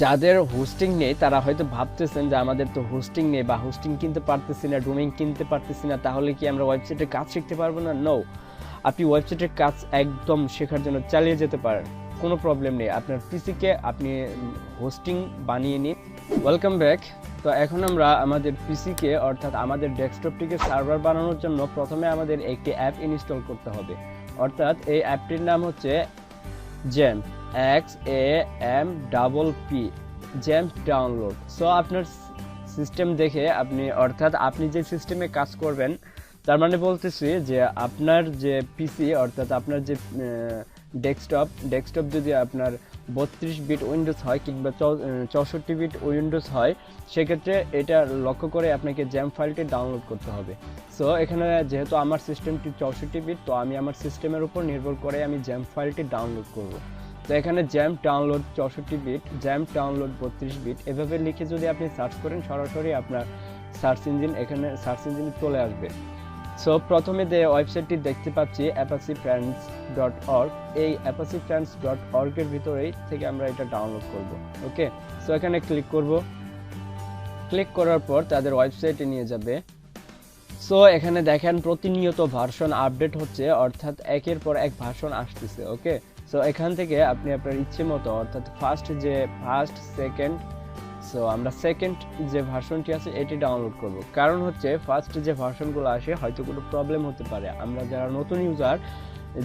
যাদের হোস্টিং নেই তারা হয়তো ভাবতেছেন যে আমাদের তো হোস্টিং নেই বা হোস্টিং কিনতে পারতেছি না, ডোমেইন কিনতে পারতেছি না, তাহলে কি আমরা ওয়েবসাইটের কাজ শিখতে পারবো না? নো, আপনি ওয়েবসাইটের কাজ একদম শেখার জন্য চালিয়ে যেতে পারেন, কোনো প্রবলেম নেই। আপনার পিসিকে আপনি হোস্টিং বানিয়ে নিন। Welcome back. তো এখন আমরা আমাদের পিসিকে অর্থাৎ আমাদের ডেস্কটপটিকে সার্ভার বানানোর জন্য প্রথমে আমাদের একটি অ্যাপ ইনস্টল করতে হবে, অর্থাৎ এই অ্যাপটির নাম হচ্ছে XAMPP, XAMPP, XAMPP download. So আপনার সিস্টেম দেখে আপনি, অর্থাৎ আপনি যে সিস্টেমে কাজ করবেন, তার মানে বলতেছি যে আপনার যে পিসি অর্থাৎ আপনার যে ডেস্কটপ যদি আপনার 32 বিট উইন্ডোজ হয় কিংবা 64 বিট উইন্ডোজ হয়, সেক্ষেত্রে এটা লক্ষ্য করে আপনাকে জ্যাম্প ফাইলটি ডাউনলোড করতে হবে। সো এখানে যেহেতু আমার সিস্টেমটি 64 বিট, তো আমি আমার সিস্টেমের উপর নির্ভর করে আমি জ্যাম্প ফাইলটি ডাউনলোড করব। তো এখানে XAMPP download 64 bit, XAMPP download 32 bit এভাবে লিখে যদি আপনি সার্চ করেন, সরাসরি আপনার এখানে সার্চ ইঞ্জিনে চলে আসবে। সো প্রথমে যে ওয়েবসাইটটি দেখতে পাচ্ছি apache-friends.org, এই apache-friends.org এর ভিতরেই থেকে আমরা এটা ডাউনলোড করব। ওকে, সো এখানে ক্লিক করব। ক্লিক করার পর তাদের ওয়েবসাইটে নিয়ে যাবে। সো এখানে দেখেন প্রতিনিয়ত ভার্সন আপডেট হচ্ছে, অর্থাৎ একের পর এক ভার্সন আসতেছে। ওকে, সো এখান থেকে আপনি আপনার ইচ্ছে মতো, অর্থাৎ ফার্স্ট, সেকেন্ড, সো আমরা সেকেন্ড যে ভার্সনটি আছে এটি ডাউনলোড করব। কারণ হচ্ছে ফার্স্ট যে ভার্সনগুলো আসে হয়তো কোনো প্রবলেম হতে পারে, আমরা যারা নতুন ইউজার,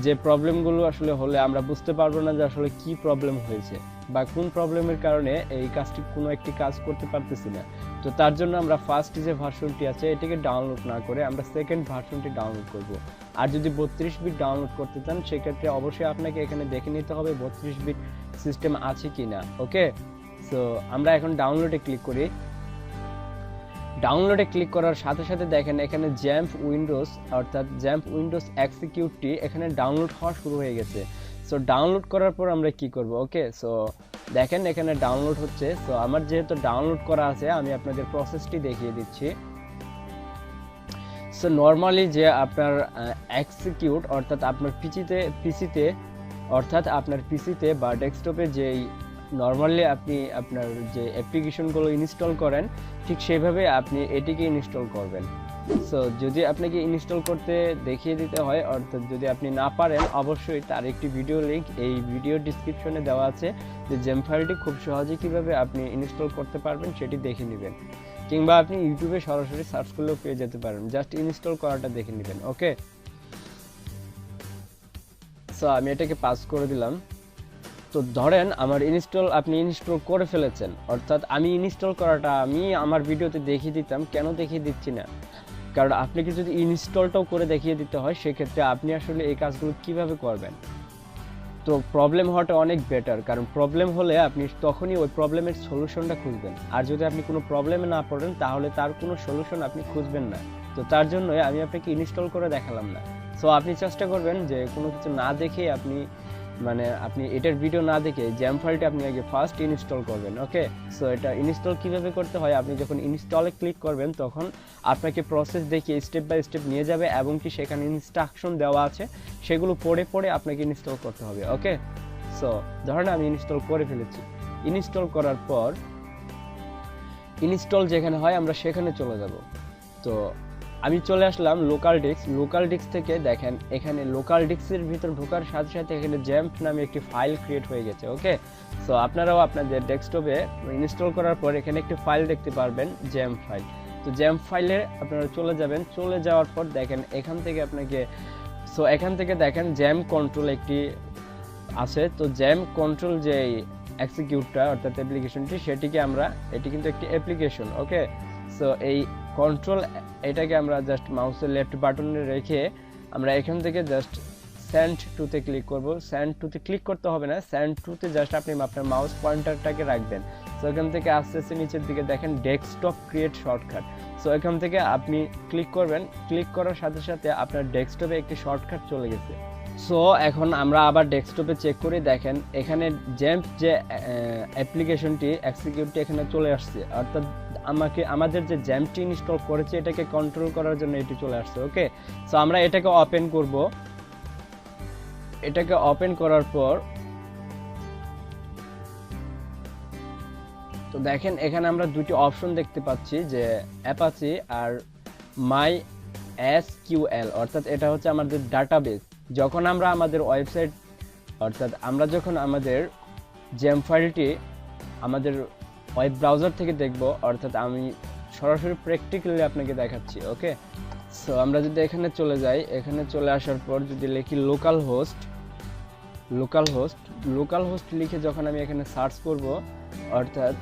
যে প্রবলেমগুলো আসলে হলে আমরা বুঝতে পারবো না যে আসলে কি প্রবলেম হয়েছে বা কোন প্রবলেমের কারণে এই কাজটি কোনো একটি কাজ করতে পারতেছি না। তো তার জন্য আমরা ফার্স্ট যে ভার্সনটি আছে এটিকে ডাউনলোড না করে আমরা সেকেন্ড ভার্সনটি ডাউনলোড করব। আর যদি 32 বিট ডাউনলোড করতে চান, সেক্ষেত্রে অবশ্যই আপনাকে এখানে দেখে নিতে হবে 32 বিট সিস্টেম আছে কি না। ওকে, সো আমরা এখন ডাউনলোডে ক্লিক করি। ডাউনলোডে ক্লিক করার সাথে সাথে দেখেন এখানে জ্যাম্প উইন্ডোজ, অর্থাৎ জ্যাম্প উইন্ডোজ এক্সিকিউটটি এখানে ডাউনলোড হওয়া শুরু হয়ে গেছে। সো ডাউনলোড করার পর আমরা কি করব? ওকে, সো দেখেন এখানে ডাউনলোড হচ্ছে। সো আমার যেহেতু ডাউনলোড করা আছে, আমি আপনাদের প্রসেসটি দেখিয়ে দিচ্ছি। সো নর্মালি যে আপনার এক্সিকিউট, অর্থাৎ আপনার পিসিতে বা ডেস্কটপে যেই নর্মালি আপনি আপনার যে অ্যাপ্লিকেশনগুলো ইনস্টল করেন, ঠিক সেভাবে আপনি এটিকে ইনস্টল করবেন। সো যদি আপনাকে ইনস্টল করতে দেখিয়ে দিতে হয়, অর্থাৎ যদি আপনি না পারেন, অবশ্যই তার একটি ভিডিও লিঙ্ক এই ভিডিও ডিসক্রিপশনে দেওয়া আছে, যে জেম ফাইলটি খুব সহজে কিভাবে আপনি ইনস্টল করতে পারবেন সেটি দেখে নেবেন, কিংবা আপনি ইউটিউবে সরাসরি সার্চ করলেও পেয়ে যেতে পারেন, জাস্ট ইনস্টল করাটা দেখে নেবেন। ওকে, সো আমি এটাকে পাস করে দিলাম। তো ধরেন আপনি ইনস্টল করে ফেলেছেন, অর্থাৎ আমি ইনস্টল করাটা আমি আমার ভিডিওতে দেখিয়ে দিতাম, কেন দেখিয়ে দিচ্ছি না? কারণ আপনাকে যদি ইনস্টলটাও করে দেখিয়ে দিতে হয়, সেক্ষেত্রে আপনি আসলে এই কাজগুলো কিভাবে করবেন? তো প্রবলেম হওয়াটা অনেক বেটার, কারণ প্রবলেম হলে আপনি তখনই ওই প্রবলেমের সলিউশনটা খুঁজবেন। আর যদি আপনি কোনো প্রবলেমে না পড়েন, তাহলে তার কোনো সলিউশন আপনি খুঁজবেন না। তো তার জন্যই আমি আপনাকে ইনস্টল করে দেখালাম না। সো আপনি চেষ্টা করবেন যে কোনো কিছু না দেখে আপনি এটার ভিডিও না দেখে জ্যাম ফাইলটা আপনি আগে ফার্স্ট ইনস্টল করবেন। ওকে, সো এটা ইনস্টল কিভাবে করতে হয়, আপনি যখন ইনস্টলে ক্লিক করবেন তখন আপনাকে প্রসেস দেখিয়ে স্টেপ বাই স্টেপ নিয়ে যাবে, এবং কি সেখানে ইনস্ট্রাকশন দেওয়া আছে, সেগুলো পড়ে পড়ে আপনাকে ইনস্টল করতে হবে। ওকে, সো ধরেন আমি ইনস্টল করে ফেলেছি। ইনস্টল করার পর ইনস্টল যেখানে হয় আমরা সেখানে চলে যাব। তো আমি চলে আসলাম লোকাল ডিস্ক থেকে। দেখেন এখানে লোকাল ডিস্কের ভিতর ঢোকার সাথে সাথে এখানে জ্যাম্প নামে একটি ফাইল ক্রিয়েট হয়ে গেছে। ওকে, সো আপনারাও আপনাদের ডেস্কটপে ইনস্টল করার পর এখানে একটি ফাইল দেখতে পারবেন, জ্যাম্প ফাইল। তো জ্যাম্প ফাইলে আপনারা চলে যাবেন। চলে যাওয়ার পর দেখেন এখান থেকে দেখেন জ্যাম্প কন্ট্রোল একটি আছে। তো জ্যাম্প কন্ট্রোল যে এক্সিকিউটটা, অর্থাৎ অ্যাপ্লিকেশনটি, এটি কিন্তু একটি অ্যাপ্লিকেশন। ওকে, সো এই কন্ট্রোল, এটাকে আমরা জাস্ট মাউসের লেফট বাটনে রেখে আমরা এখান থেকে জাস্ট সেন্ড টুতে ক্লিক করব। সেন্ড টুতে ক্লিক করতে হবে না, সেন্ড টুতে জাস্ট আপনি আপনার মাউস পয়েন্টারটাকে রাখবেন। সো এখান থেকে আস্তে আস্তে নিচের দিকে দেখেন ডেস্কটপ ক্রিয়েট শর্টকাট। সো এখান থেকে আপনি ক্লিক করবেন। ক্লিক করার সাথে সাথে আপনার ডেস্কটপে একটি শর্টকাট চলে গেছে। সো এখন আমরা আবার ডেস্কটপে চেক করে দেখেন এখানে জ্যাম্প যে অ্যাপ্লিকেশনটি এক্সিকিউটটি এখানে চলে আসছে, অর্থাৎ আমাদের যে জ্যাম্পটি ইনস্টল করেছে এটাকে কন্ট্রোল করার জন্য এটি চলে আসছে। ওকে, সো আমরা এটাকে ওপেন করব। এটাকে ওপেন করার পর তো দেখেন এখানে আমরা দুটি অপশন দেখতে পাচ্ছি, যে অ্যাপাচি আর মাই এসকিউএল, অর্থাৎ এটা হচ্ছে আমাদের ডাটাবেস। যখন আমরা আমাদের ওয়েবসাইট, অর্থাৎ আমরা যখন আমাদের জেম ফাইলটি আমাদের ওয়েব ব্রাউজার থেকে দেখব, অর্থাৎ আমি সরাসরি প্র্যাকটিক্যালি আপনাকে দেখাচ্ছি। ওকে, সো আমরা যদি এখানে চলে যাই, এখানে চলে আসার পর যদি লিখি লোকাল হোস্ট লিখে যখন আমি এখানে সার্চ করব, অর্থাৎ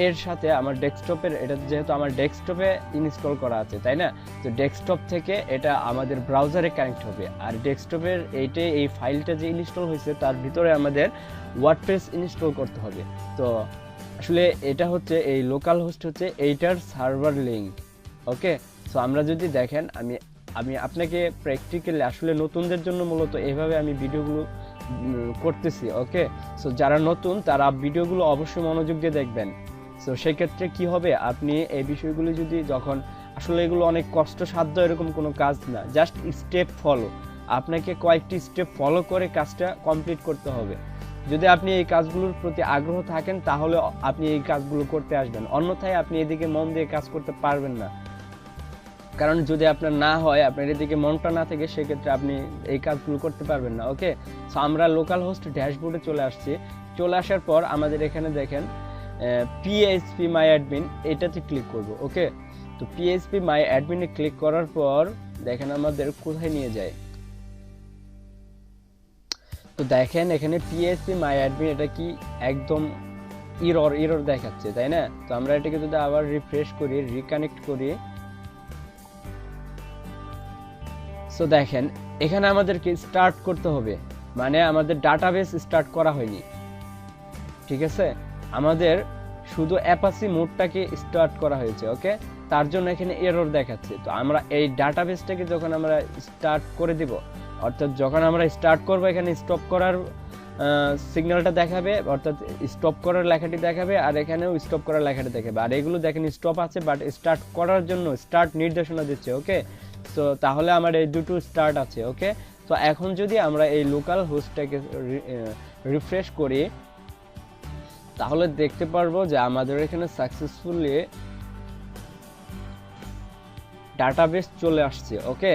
এর সাথে আমার ডেস্কটপের, এটা যেহেতু আমার ডেস্কটপে ইনস্টল করা আছে, তাই না? তো ডেস্কটপ থেকে এটা আমাদের ব্রাউজারে কানেক্ট হবে, আর ডেস্কটপের এই ফাইলটা যে ইনস্টল হয়েছে তার ভিতরে আমাদের ওয়ার্ডপ্রেস ইনস্টল করতে হবে। তো আসলে এটা হচ্ছে এই লোকাল হোস্ট হচ্ছে এইটার সার্ভার লিঙ্ক। ওকে, সো আমরা যদি দেখেন, আমি আপনাকে প্র্যাকটিক্যালি আসলে নতুনদের জন্য মূলত এইভাবে আমি ভিডিওগুলো করতেছি। ওকে, সো যারা নতুন তারা ভিডিওগুলো অবশ্যই মনোযোগ দিয়ে দেখবেন। সো সেক্ষেত্রে কি হবে, আপনি এই বিষয়গুলো যদি যখন, আসলে এগুলো অনেক কষ্টসাধ্য এরকম কোনো কাজ না, জাস্ট স্টেপ ফলো, আপনাকে কয়েকটি স্টেপ ফলো করে কাজটা কমপ্লিট করতে হবে। যদি আপনি এই কাজগুলোর প্রতি আগ্রহ থাকেন তাহলে আপনি এই কাজগুলো করতে আসবেন, অন্যথায় আপনি এদিকে মন দিয়ে কাজ করতে পারবেন না। কারণ যদি আপনার না হয়, আপনার এদিকে মনটা না থাকে, সেক্ষেত্রে আপনি এই কাজগুলো করতে পারবেন না। ওকে, সো আমরা লোকাল হোস্ট ড্যাশবোর্ডে চলে আসছি। চলে আসার পর আমাদের এখানে দেখেন পিএইচপি মাই অ্যাডমিন, এটাতে ক্লিক করব। ওকে, তো পিএইচপি মাই অ্যাডমিনে ক্লিক করার পর দেখেন আমাদের কোথায় নিয়ে যায়। তো দেখেন এখানে পিএইচপি মাই অ্যাডমিন, এটা কি একদম এরর দেখাচ্ছে, তাই না? তো আমরা এটাকে যদি আবার রিফ্রেশ করি, রিকানেক্ট করি, সো দেখেন এখানে আমাদেরকে স্টার্ট করতে হবে, মানে আমাদের ডাটাবেস স্টার্ট করা হয়নি, ঠিক আছে? আমাদের শুধু অ্যাপাচি মোডটাকে স্টার্ট করা হয়েছে। ওকে, তার জন্য এখানে এরর দেখাচ্ছে। তো আমরা এই ডাটাবেসটাকে যখন আমরা স্টার্ট করে দিব, অর্থাৎ যখন আমরা স্টার্ট করব, এখানে স্টপ করার সিগন্যালটা দেখাবে, অর্থাৎ স্টপ করার লেখাটি দেখাবে, আর এখানেও স্টপ করার লেখাটি দেখাবে। আর এগুলো দেখেন স্টপ আছে, বাট স্টার্ট করার জন্য স্টার্ট নির্দেশনা দিচ্ছে। ওকে, তো তাহলে আমার এই দুটো স্টার্ট আছে। ওকে, তো এখন যদি আমরা এই লোকাল হোস্টটাকে রিফ্রেশ করি, তাহলে দেখতে পারবো যে আমাদের এখানে সাকসেসফুলি ডাটাবেস চলে আসছে। ওকে,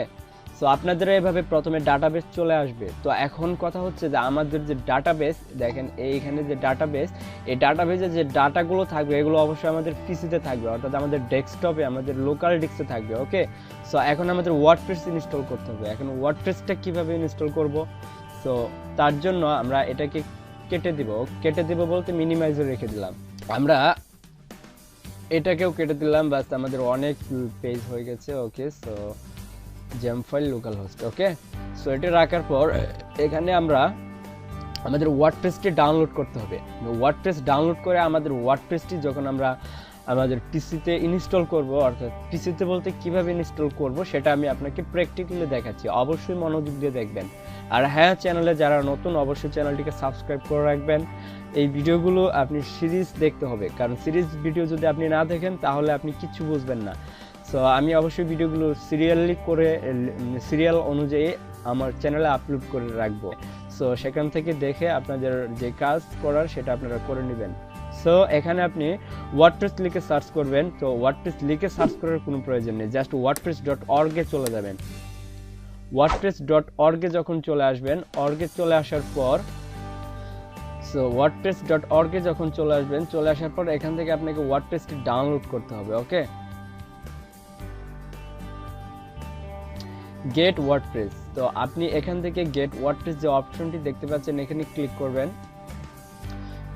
সো আপনাদের এইভাবে প্রথমে ডাটাবেস চলে আসবে। তো এখন কথা হচ্ছে যে আমাদের যে ডাটাবেস, দেখেন এইখানে যে ডাটাবেস, এই ডাটাবেসে যে ডাটাগুলো থাকবে এগুলো অবশ্যই আমাদের পিসিতে থাকবে, অর্থাৎ আমাদের ডেস্কটপে, আমাদের লোকাল ডিস্কে থাকবে। ওকে, সো এখন আমাদের ওয়ার্ডপ্রেস ইনস্টল করতে হবে। এখন ওয়ার্ডপ্রেসটা কিভাবে ইনস্টল করব? সো তার জন্য আমরা এটাকে কেটে দিব বলতে মিনিমাইজে রেখে দিলাম, আমরা এটাকেও কেটে দিলাম, বাস আমাদের অনেক পেজ হয়ে গেছে। ওকে, সো জেম ফাইল লোকাল হোস্ট। ওকে, সো এটা রাখার পর এখানে আমরা আমাদের ওয়ার্ডপ্রেসটি ডাউনলোড করতে হবে। ওয়ার্ডপ্রেস ডাউনলোড করে আমাদের ওয়ার্ডপ্রেসটি যখন আমরা আমাদের পিসিতে ইনস্টল করব, অর্থাৎ পিসিতে বলতে কিভাবে ইনস্টল করব সেটা আমি আপনাকে প্র্যাকটিক্যালি দেখাচ্ছি, অবশ্যই মনোযোগ দিয়ে দেখবেন। আর হ্যাঁ, চ্যানেলে যারা নতুন অবশ্যই চ্যানেলটিকে সাবস্ক্রাইব করে রাখবেন। এই ভিডিওগুলো আপনি সিরিজ দেখতে হবে, কারণ সিরিজ ভিডিও যদি আপনি না দেখেন তাহলে আপনি কিচ্ছু বুঝবেন না। সো আমি অবশ্যই ভিডিওগুলো সিরিয়াল অনুযায়ী আমার চ্যানেলে আপলোড করে রাখবো। সো সেখান থেকে দেখে আপনাদের যে কাজ করার সেটা আপনারা করে নেবেন। সো এখানে আপনি ওয়ার্ডপ্রেস লিখে সার্চ করবেন। তো ওয়ার্ডপ্রেস লিখে সার্চ করার কোনো প্রয়োজন নেই, জাস্ট wordpress.org এ চলে যাবেন। wordpress.org এ যখন চলে আসবেন, অর্গে চলে আসার পর, সো wordpress.org এ যখন চলে আসার পর এখান থেকে আপনাকে ওয়ার্ডপ্রেসটি ডাউনলোড করতে হবে। ওকে, গেট ওয়ার্ডপ্রেস, তো আপনি এখান থেকে গেট ওয়ার্ডপ্রেস যে অপশনটি দেখতে পাচ্ছেন এখানে ক্লিক করবেন।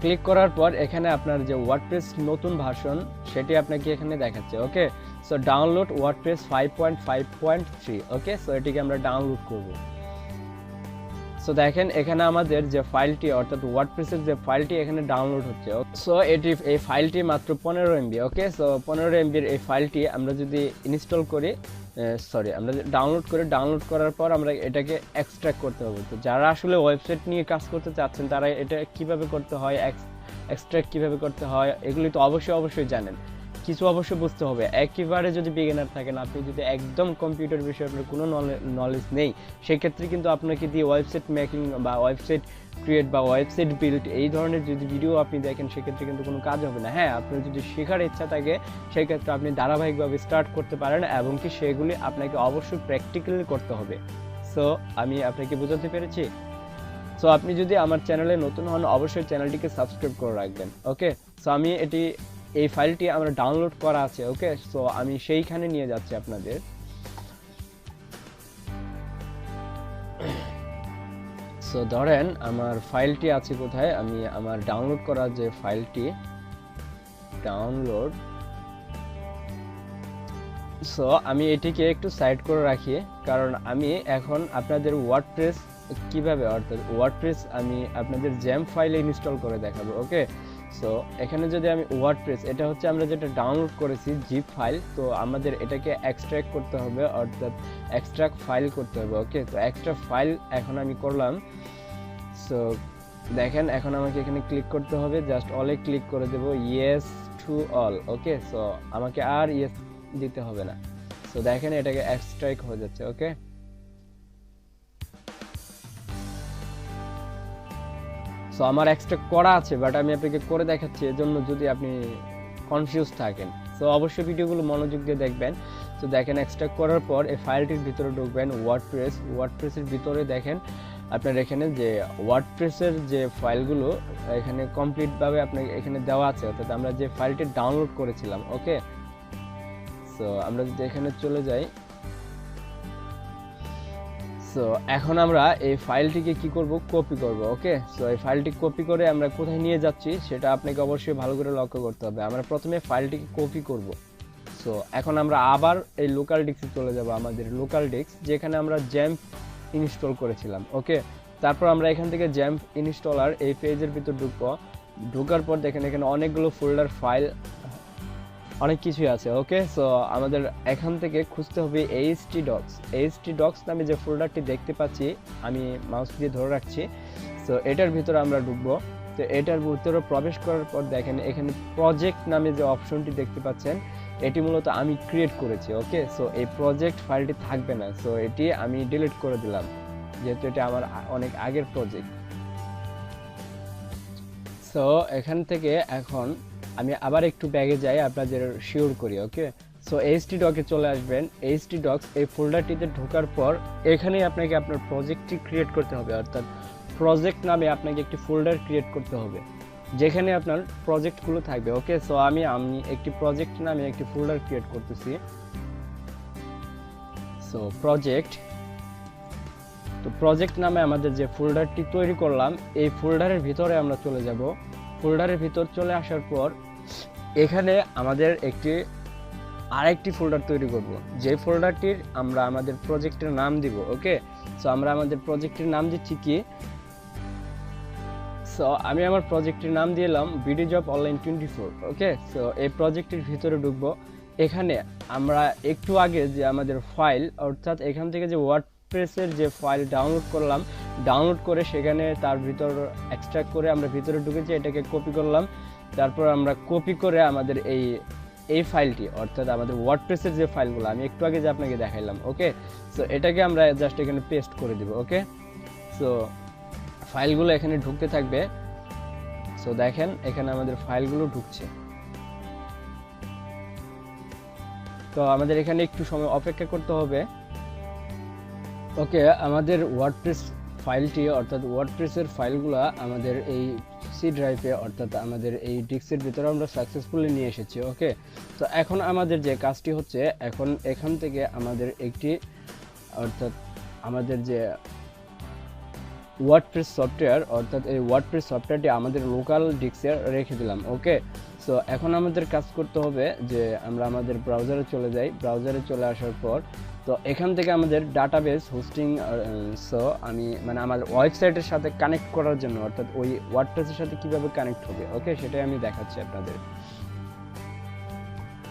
ক্লিক করার পর এখানে আপনার যে ওয়ার্ডপ্রেস নতুন ভার্সন সেটি আপনাকে এখানে দেখাচ্ছে। ওকে, সো ডাউনলোড ওয়ার্ডপ্রেস 5.5.3। ওকে, সো এটিকে আমরা ডাউনলোড করব। সো দেখেন এখানে আমাদের যে ফাইলটি, অর্থাৎ ওয়ার্ডপ্রেসের যে ফাইলটি এখানে ডাউনলোড হচ্ছে। সো এই ফাইলটি মাত্র 15 MB। ওকে, সো 15 MBর এই ফাইলটি আমরা যদি ইনস্টল করি, আমরা ডাউনলোড করার পর আমরা এটাকে এক্সট্রাক্ট করতে হবে। তো যারা আসলে ওয়েবসাইট নিয়ে কাজ করতে চাচ্ছেন তারা এটা কিভাবে করতে হয়, এক্সট্রাক্ট কিভাবে করতে হয়, এগুলি তো অবশ্যই জানেন। কিছু অবশ্যই বুঝতে হবে। একেবারে যদি বিগিনার থাকেন, আপনি যদি একদম কম্পিউটার বিষয়ে আপনার কোনো নলেজ নেই, সেক্ষেত্রে কিন্তু আপনাকে দিয়ে ওয়েবসাইট মেকিং বা ওয়েবসাইট ক্রিয়েট বা ওয়েবসাইট বিল্ড এই ধরনের যদি ভিডিও আপনি দেখেন, সেক্ষেত্রে কিন্তু কোনো কাজ হবে না। হ্যাঁ, আপনার যদি শেখার ইচ্ছা থাকে, সেক্ষেত্রে আপনি ধারাবাহিকভাবে স্টার্ট করতে পারেন, এবং কি সেগুলি আপনাকে অবশ্যই প্র্যাকটিক্যালি করতে হবে। সো আমি আপনাকে বোঝাতে পেরেছি? সো আপনি যদি আমার চ্যানেলে নতুন হন, অবশ্যই চ্যানেলটিকে সাবস্ক্রাইব করে রাখবেন। ওকে, সো আমি এই ফাইলটি আমার ডাউনলোড করা আছে। ওকে, সো আমি সেইখানে নিয়ে যাচ্ছি আপনাদের। সো ধরেন আমার ফাইলটি আছে কোথায়, আমি আমার ডাউনলোড করা যে ফাইলটি ডাউনলোড, সো আমি এটিকে একটু সাইড করে রাখি, কারণ আমি এখন আপনাদের ওয়ার্ডপ্রেস কিভাবে, অর্থাৎ ওয়ার্ডপ্রেস আমি আপনাদের জ্যাম ফাইলে ইনস্টল করে দেখাবো। ওকে, সো এখানে যদি আমি ওয়ার্ডপ্রেস, এটা হচ্ছে আমরা যেটা ডাউনলোড করেছি জিপ ফাইল, তো আমাদের এটাকে এক্সট্রাক্ট করতে হবে, অর্থাৎ এক্সট্রাক্ট ফাইল করতে হবে। ওকে, তো এক্সট্রাক্ট ফাইল এখন আমি করলাম। সো দেখেন এখন আমাকে এখানে ক্লিক করতে হবে, জাস্ট অলে ক্লিক করে দেব, yes to all. Okay, so আমাকে আর ইয়েস দিতে হবে না। সো দেখেন এটাকে এক্সট্রাক্ট হয়ে যাচ্ছে। ওকে, সো আমার এক্সট্রাক্ট করা আছে, বাট আমি আপনাকে করে দেখাচ্ছি, এজন্য যদি আপনি কনফিউজ থাকেন, সো অবশ্যই ভিডিওগুলো মনোযোগ দিয়ে দেখবেন। তো দেখেন এক্সট্রাক্ট করার পর এই ফাইলটির ভিতরে ঢুকবেন, ওয়ার্ডপ্রেসের ভিতরে দেখেন আপনার এখানে যে ওয়ার্ডপ্রেসের যে ফাইলগুলো এখানে কমপ্লিটভাবে আপনাকে এখানে দেওয়া আছে, অর্থাৎ আমরা যে ফাইলটি ডাউনলোড করেছিলাম। ওকে, সো আমরা যদি এখানে চলে যাই, সো এখন আমরা এই ফাইলটিকে কি করব, কপি করব। ওকে, সো এই ফাইলটি কপি করে আমরা কোথায় নিয়ে যাচ্ছি সেটা আপনাকে অবশ্যই ভালো করে লক্ষ্য করতে হবে। আমরা প্রথমে ফাইলটিকে কপি করব। সো এখন আমরা আবার এই লোকাল ডিস্কে চলে যাব, আমাদের লোকাল ডিস্ক যেখানে আমরা জ্যাম্প ইনস্টল করেছিলাম। ওকে, তারপর আমরা এখান থেকে জ্যাম্প ইনস্টলার এই পেজের ভিতর ঢুকবো। ঢোকার পর দেখেন এখানে অনেকগুলো ফোল্ডার, ফাইল, অনেক কিছুই আছে। ওকে, সো আমাদের এখান থেকে খুঁজতে হবে htdocs নামে যে ফোল্ডারটি দেখতে পাচ্ছি, আমি মাউস দিয়ে ধরে রাখছি। সো এটার ভিতরে আমরা ঢুকবো। তো এটার ভিতরে প্রবেশ করার পর দেখেন এখানে প্রজেক্ট নামে যে অপশনটি দেখতে পাচ্ছেন, এটি মূলত আমি ক্রিয়েট করেছি। ওকে, সো এই প্রজেক্ট ফাইলটি থাকবে না, সো এটি আমি ডিলিট করে দিলাম, যেহেতু এটা আমার অনেক আগের প্রজেক্ট। সো এখান থেকে এখন আমি আবার একটু ব্যাগে যাই, আপনাদের শিওর করি। ওকে, সো htdocs চলে আসবেন। htdocs এই ফোল্ডারটিতে ঢোকার পর এখানে আপনাকে আপনার প্রজেক্টটি ক্রিয়েট করতে হবে, অর্থাৎ প্রজেক্ট নামে আপনাকে একটি ফোল্ডার ক্রিয়েট করতে হবে যেখানে আপনার প্রজেক্টগুলো থাকবে। ওকে, সো আমি একটি প্রজেক্ট নামে একটি ফোল্ডার ক্রিয়েট করতেছি। সো প্রজেক্ট নামে আমাদের যে ফোল্ডারটি তৈরি করলাম, এই ফোল্ডারের ভিতরে আমরা চলে যাব। ফোল্ডারের ভিতর চলে আসার পর এখানে আমাদের আরেকটি ফোল্ডার তৈরি করব, যে ফোল্ডারটির আমরা আমাদের প্রজেক্টের নাম দিব। ওকে, সো আমরা আমাদের প্রজেক্টের নাম দিচ্ছি কি, সো আমি আমার প্রজেক্টের নাম দিলাম ভিডিওজব অনলাইন 24। ওকে, সো এই প্রজেক্টের ভিতরে ঢুকবো। এখানে আমরা একটু আগে যে আমাদের ফাইল, অর্থাৎ এখান থেকে যে ওয়ার্ডপ্রেসের যে ফাইল ডাউনলোড করলাম, ডাউনলোড করে সেখানে তার ভিতর এক্সট্রাক্ট করে আমরা ভিতরে ঢুকেছি, এটাকে কপি করলাম। তারপর আমরা কপি করে আমাদের এই ফাইলটি, অর্থাৎ আমাদের ওয়ার্ডপ্রেসের যে ফাইলগুলো আমি একটু আগে যে আপনাকে দেখাইলাম। ওকে, সো এটাকে আমরা জাস্ট এখানে পেস্ট করে দিব। ওকে, সো ফাইলগুলো এখানে ঢুকতে থাকবে। সো দেখেন এখানে আমাদের ফাইলগুলো ঢুকছে। তো আমাদের এখানে একটু সময় অপেক্ষা করতে হবে। ওকে, আমাদের ওয়ার্ডপ্রেস ফাইলটি, অর্থাৎ ওয়ার্ডপ্রেসের ফাইলগুলো আমাদের এই সি ড্রাইভে, অর্থাৎ আমাদের এই ডিস্কের ভিতরে আমরা সাকসেসফুলি নিয়ে এসেছি। ওকে, তো এখন আমাদের যে কাজটি হচ্ছে, এখন এখান থেকে আমাদের অর্থাৎ আমাদের যে ওয়ার্ডপ্রেস সফটওয়্যার, অর্থাৎ এই ওয়ার্ডপ্রেস সফটওয়্যারটি আমাদের লোকাল ডিস্কে রেখে দিলাম। ওকে, সো এখন আমাদের কাজ করতে হবে যে আমরা আমাদের ব্রাউজারে চলে যাই। ব্রাউজারে চলে আসার পর তো এখান থেকে আমাদের ডাটাবেস হোস্টিং, সো আমাদের ওয়েবসাইটের সাথে কানেক্ট করার জন্য, অর্থাৎ ওই ওয়ার্ডপ্রেসের সাথে কিভাবে কানেক্ট হবে, ওকে, সেটাই আমি দেখাচ্ছি আপনাদের।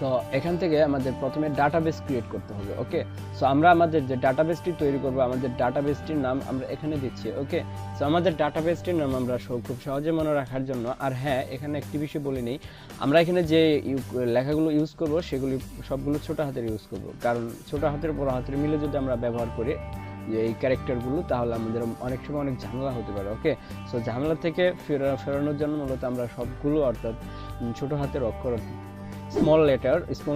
তো এখান থেকে আমাদের প্রথমে ডাটাবেস ক্রিয়েট করতে হবে। ওকে, সো আমরা আমাদের যে ডাটাবেসটি তৈরি করব, আমাদের ডাটাবেসটির নাম আমরা এখানে দিচ্ছি। ওকে, সো আমাদের ডাটাবেসটির নাম আমরা খুব সহজে মনে রাখার জন্য, আর হ্যাঁ এখানে একটি বিষয় বলে নেই, আমরা এখানে যে লেখাগুলো ইউজ করব সেগুলি সবগুলো ছোট হাতের ইউজ করব, কারণ ছোট হাতের বড় হাতের মিলে যদি আমরা ব্যবহার করি যে এই ক্যারেক্টারগুলো, তাহলে আমাদের অনেক সময় অনেক ঝামেলা হতে পারে। ওকে, সো ঝামেলা থেকে ফেরানোর জন্য মূলত আমরা সবগুলো অর্থাৎ ছোট হাতের অক্ষর স্মল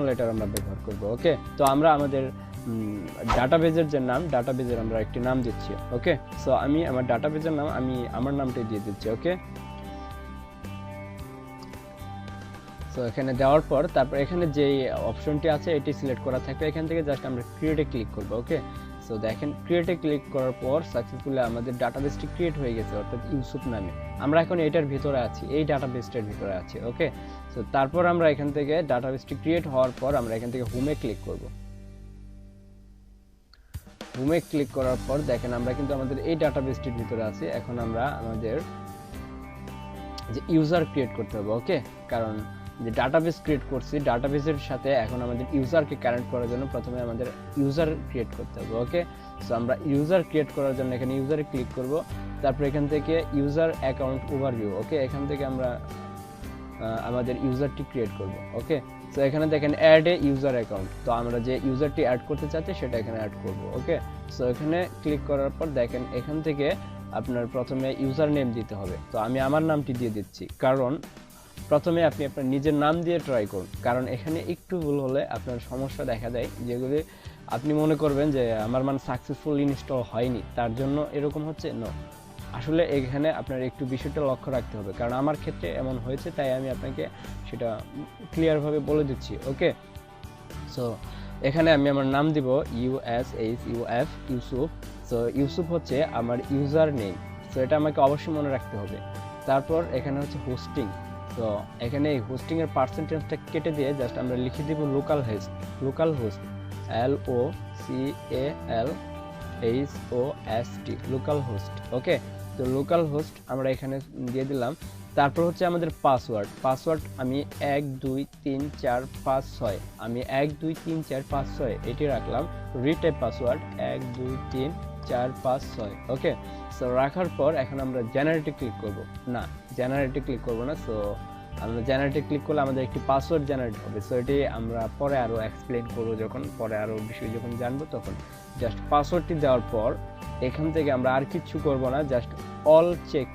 লেটার আমরা ব্যবহার করব। ওকে, তো আমরা আমাদের ডাটাবেজের যে নাম, ডাটাবেজের আমরা একটি নাম দিচ্ছি। ওকে, সো আমি আমার ডাটাবেজের নাম আমি আমার নামটাই দিয়ে দিচ্ছি। ওকে, সো এখানে দেওয়ার পর তারপর এখানে যে অপশনটি আছে এটি সিলেক্ট করা থাকবে, এখান থেকে জাস্ট আমরা ক্রিয়েটে ক্লিক করব। ওকে, সো দেখেন ক্রিয়েটে ক্লিক করার পর সাকসেসফুলি আমাদের ডাটাবেসটি ক্রিয়েট হয়ে গেছে, অর্থাৎ ইউসুফ নামে। আমরা এখন এটার ভিতরে আছি, এই ডাটাবেসটার ভিতরে আছি। ওকে, সো তারপর আমরা এখান থেকে ডাটাবেসটি ক্রিয়েট হওয়ার পর আমরা এখান থেকে হোমে ক্লিক করব। হোমে ক্লিক করার পর দেখেন আমরা কিন্তু আমাদের এই ডাটাবেসটির ভিতরে আছি। এখন আমরা আমাদের যে ইউজার ক্রিয়েট করতে হবে। ওকে, কারণ যে ডাটাবেস ক্রিয়েট করছি, ডাটাবেসের সাথে এখন আমাদের ইউজারকে কানেক্ট করার জন্য প্রথমে আমাদের ইউজার ক্রিয়েট করতে হবে। ওকে, সো আমরা ইউজার ক্রিয়েট করার জন্য এখানে ইউজারে ক্লিক করব, তারপর এখান থেকে ইউজার অ্যাকাউন্ট ওভারভিউ। ওকে, এখান থেকে আমরা আমাদের ইউজারটি ক্রিয়েট করব। ওকে, সো এখানে দেখেন অ্যাড এ ইউজার অ্যাকাউন্ট, তো আমরা যে ইউজারটি অ্যাড করতে চাচ্ছি সেটা এখানে অ্যাড করব। ওকে, সো এখানে ক্লিক করার পর দেখেন এখান থেকে আপনার প্রথমে ইউজার নেম দিতে হবে। তো আমি আমার নামটি দিয়ে দিচ্ছি, কারণ প্রথমে আপনি আপনার নিজের নাম দিয়ে ট্রাই করুন, কারণ এখানে একটু ভুল হলে আপনার সমস্যা দেখা দেয়, যেগুলি আপনি মনে করবেন যে আমার মান সাকসেসফুল ইনস্টল হয়নি, তার জন্য এরকম হচ্ছে। নো, আসলে এখানে আপনার একটু বিষয়টা লক্ষ্য রাখতে হবে, কারণ আমার ক্ষেত্রে এমন হয়েছে, তাই আমি আপনাকে সেটা ক্লিয়ারভাবে বলে দিচ্ছি। ওকে, সো এখানে আমি আমার নাম দিব USHUF, ইউসুফ। সো ইউসুফ হচ্ছে আমার ইউজার নেম, সো এটা আমাকে অবশ্যই মনে রাখতে হবে। তারপর এখানে হচ্ছে হোস্টিং, তো এখানে এই হোস্টিং এর পার্সেন্টেজটা কেটে দিয়ে জাস্ট আমরা লিখে দিব local host, LOCALHOST, local host. Okay, তো লোকাল হোস্ট আমরা এখানে দিয়ে দিলাম। তারপর হচ্ছে আমাদের পাসওয়ার্ড আমি 1 2 3 4 5 6, আমি 1 2 3 4 5 6 এটি রাখলাম। Retype password 1 2 3 4 5 6। ওকে, সো রাখার পর এখন আমরা জেনারেটে ক্লিক করব। না, জেনারেটে ক্লিক করব না। সো আমরা জেনারেটে ক্লিক করলে আমাদের একটি পাসওয়ার্ড জেনারেট হবে। সো এটি আমরা পরে আরো এক্সপ্লেইন করব, যখন পরে আরো বিষয় যখন জানবো তখন। জাস্ট পাসওয়ার্ডটি দেওয়ার পর এখান থেকে আমরা আর কিছু করব না, জাস্ট অল চেক,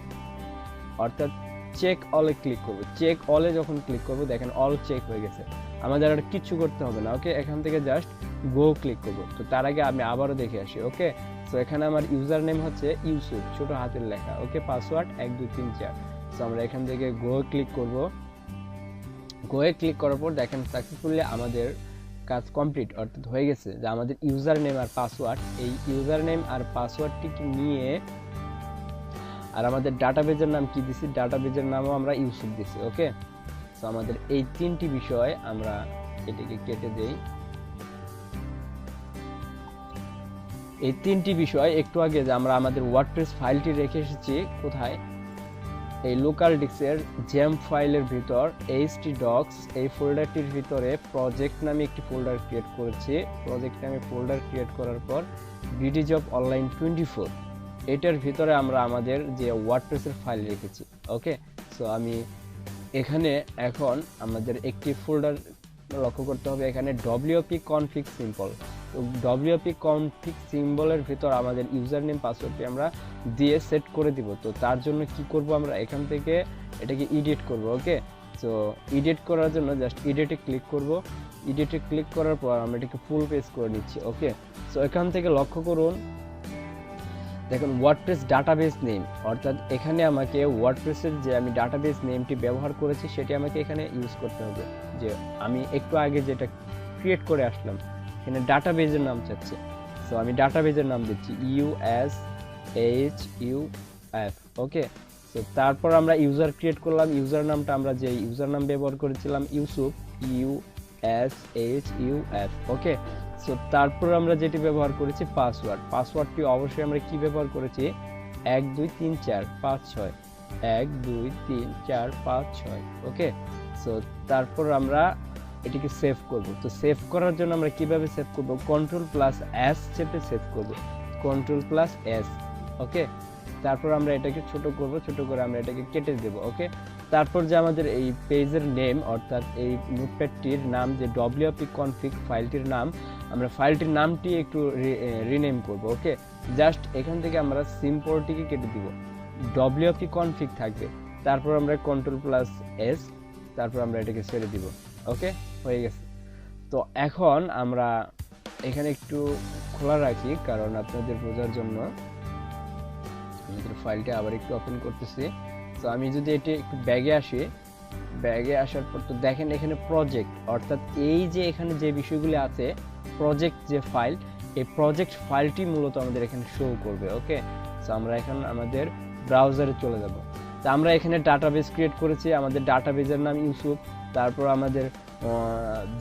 অর্থাৎ চেক অলে ক্লিক করব। চেক অলে যখন ক্লিক করব দেখেন অল চেক হয়ে গেছে, আমাদের আর কিছু করতে হবে না। ওকে, এখান থেকে জাস্ট গো ক্লিক করব। তো তার আগে আমি আবারও দেখে আসি। ওকে, সো এখানে আমার ইউজার নেম হচ্ছে ইউসুফ, ছোট হাতের লেখা। ওকে, পাসওয়ার্ড 1 2 3 4। সো আমরা এখান থেকে গো ক্লিক করব। গোয়ে ক্লিক করার পর দেখেন সাকসেসফুলি আমাদের কাজ কমপ্লিট, অর্থাৎ হয়ে গেছে। যে আমাদের ইউজার নেম আর পাসওয়ার্ড, এই ইউজার নেম আর পাসওয়ার্ডটিকে নিয়ে আর আমাদের ডাটাবেজের নাম কি দিছি, ডাটাবেজের নামও আমরা ইউসুফ দিছি। ওকে, সো আমাদের এই তিনটি বিষয় আমরা এটাকে কেটে দেই। এই তিনটি বিষয় একটু আগে যে আমরা আমাদের ওয়ার্ডপ্রেস ফাইলটি রেখে এসেছি কোথায়, এই লোকাল ডিস্কের জেম ফাইলের ভিতর htdocs, এই ফোল্ডারটির ভিতরে প্রজেক্ট নামে একটি ফোল্ডার ক্রিয়েট করেছি। প্রজেক্ট নামে ফোল্ডার ক্রিয়েট করার পর BDjob Online 24, এটার ভিতরে আমরা আমাদের যে ওয়ার্ডপ্রেসের ফাইল রেখেছি। ওকে, সো আমি এখানে এখন আমাদের একটি ফোল্ডার লক্ষ্য করতে হবে, এখানে WP config symbol। তো WP config সিম্বলের ভিতর আমাদের ইউজার নেম পাসওয়ার্ডটি আমরা দিয়ে সেট করে দিব। তো তার জন্য কি করব, আমরা এখান থেকে এটাকে এডিট করব। ওকে, সো এডিট করার জন্য জাস্ট এডিটে ক্লিক করব। এডিটে ক্লিক করার পর আমরা এটাকে ফুল পেজ করে নিচ্ছি। ওকে, সো এখান থেকে লক্ষ্য করুন, দেখুন ওয়ার্ডপ্রেস ডাটাবেস নেম, অর্থাৎ এখানে আমাকে ওয়ার্ডপ্রেসের যে আমি ডাটাবেস নেমটি ব্যবহার করেছি সেটি আমাকে এখানে ইউজ করতে হবে। যে আমি একটু আগে যেটা ক্রিয়েট করে আসলাম, এখানে ডাটাবেজের নাম চাচ্ছে। সো আমি ডাটাবেজের নাম দিচ্ছি USHUF। ওকে, সো তারপর আমরা ইউজার ক্রিয়েট করলাম, ইউজার নামটা আমরা যে ইউজার নাম ব্যবহার করেছিলাম ইউসুফ, USHUF। ওকে, সো তারপর আমরা যেটি ব্যবহার করেছি পাসওয়ার্ডটি অবশ্যই আমরা কি ব্যবহার করেছি, 1 2 3 4 5 6, 1 2 3 4 5 6। ওকে, সো তারপর আমরা এটিকে সেভ করব। তো সেভ করার জন্য আমরা কিভাবে সেভ করব, Ctrl+S চেপে সেভ করব, Ctrl+S। ওকে, তারপর আমরা এটাকে ছোট করব, ছোট করে আমরা এটাকে কেটে দেব। ওকে, তারপর যে আমাদের এই পেজের নেম অর্থাৎ এই নোটপ্যাডটির নাম যে wp config ফাইলটির নাম, আমরা ফাইলটির নামটি একটু রিনেম করব। ওকে, জাস্ট এখান থেকে আমরা সিম্পলটিকে কেটে দিব, wp config থাকবে, তারপর আমরা Ctrl+S, তারপর আমরা এটাকে ছেড়ে দিব। ওকে, হয়ে গেছে। তো এখন আমরা এখানে একটু খোলা রাখি কারণ আপনাদের বোঝার জন্য। আমাদের ফাইলটা আবার একটু ওপেন করতেছি। তো আমি যদি এটি একটু ব্যাগে আসি, ব্যাগে আসার পর তো দেখেন এখানে প্রজেক্ট অর্থাৎ এই যে এখানে যে বিষয়গুলি আছে, প্রজেক্ট যে ফাইল, এই প্রজেক্ট ফাইলটি মূলত আমাদের এখানে শো করবে। ওকে, তো আমরা এখন আমাদের ব্রাউজারে চলে যাব। তো আমরা এখানে ডাটাবেস ক্রিয়েট করেছি, আমাদের ডাটাবেসের নাম ইউসুফ, তারপর আমাদের